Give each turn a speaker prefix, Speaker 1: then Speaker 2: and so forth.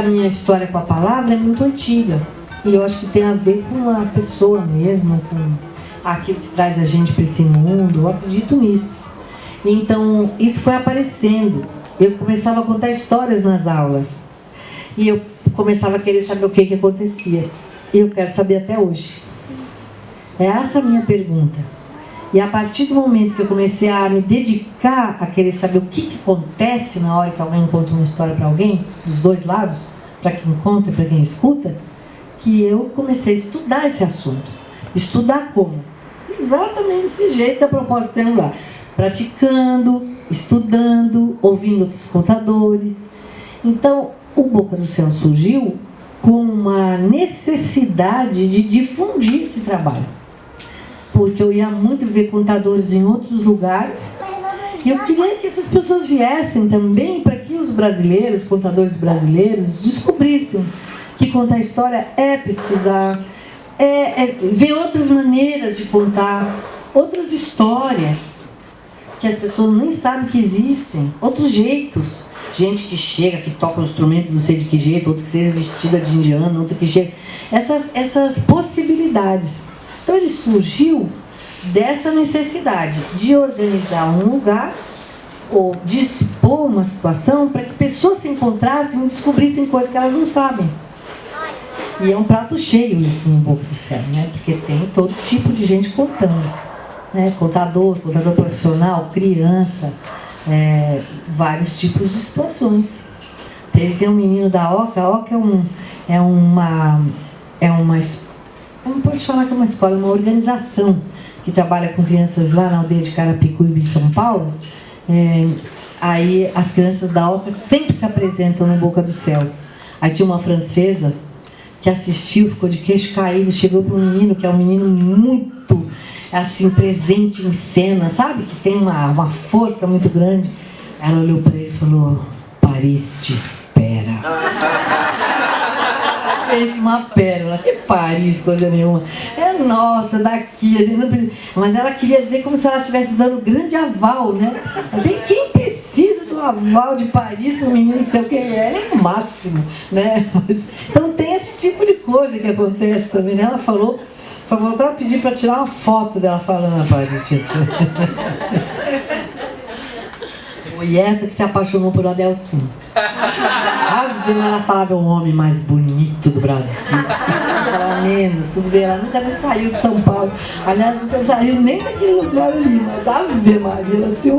Speaker 1: minha história com a palavra é muito antiga. E eu acho que tem a ver com a pessoa mesmo, com aquilo que traz a gente para esse mundo. Eu acredito nisso. Então, isso foi aparecendo. Eu começava a contar histórias nas aulas. E eu começava a querer saber o que acontecia. E eu quero saber até hoje. É essa a minha pergunta. E a partir do momento que eu comecei a me dedicar a querer saber o que acontece na hora que alguém conta uma história para alguém, dos dois lados, para quem conta e para quem escuta, que eu comecei a estudar esse assunto. Estudar como? Exatamente desse jeito da proposta triangular. Praticando, estudando, ouvindo outros contadores. Então, o Boca do Céu surgiu com uma necessidade de difundir esse trabalho. Porque eu ia muito ver contadores em outros lugares e eu queria que essas pessoas viessem também para que os brasileiros, contadores brasileiros, descobrissem que contar história é pesquisar, é ver outras maneiras de contar, outras histórias que as pessoas nem sabem que existem, outros jeitos. Gente que chega, que toca um instrumento, não sei de que jeito, outro que seja vestida de indiano, outro que chega. Essas possibilidades. Então ele surgiu dessa necessidade de organizar um lugar ou dispor uma situação para que pessoas se encontrassem e descobrissem coisas que elas não sabem. E é um prato cheio isso no Boca do Céu, né? Porque tem todo tipo de gente contando, né? Contador profissional, criança, vários tipos de situações. Tem um menino da Oca. A Oca não pode falar que é uma escola, é uma organização que trabalha com crianças lá na aldeia de Carapicuíba, em São Paulo. Aí as crianças da Oca sempre se apresentam no Boca do Céu. Aí tinha uma francesa que assistiu, ficou de queixo caído, chegou para um menino que é um menino muito assim, presente em cena, sabe? Que tem uma força muito grande. Ela olhou para ele e falou: Paris te espera. Achei isso uma pérola. Que Paris, coisa nenhuma. É nossa, daqui, a gente não precisa. Mas ela queria dizer como se ela estivesse dando grande aval, né? Tem quem precisa do aval de Paris, o menino sei o que é o máximo, né? Então tem esse tipo de coisa que acontece também, né? Ela falou, só voltava a pedir para tirar uma foto dela falando a Paris. E essa que se apaixonou por Adelson. Ela falava, é o homem mais bonito do Brasil. Ela menos, tudo bem, ela nunca nem saiu de São Paulo. Aliás, nunca saiu nem daquele lugar ali, mas Ave Maria, ela se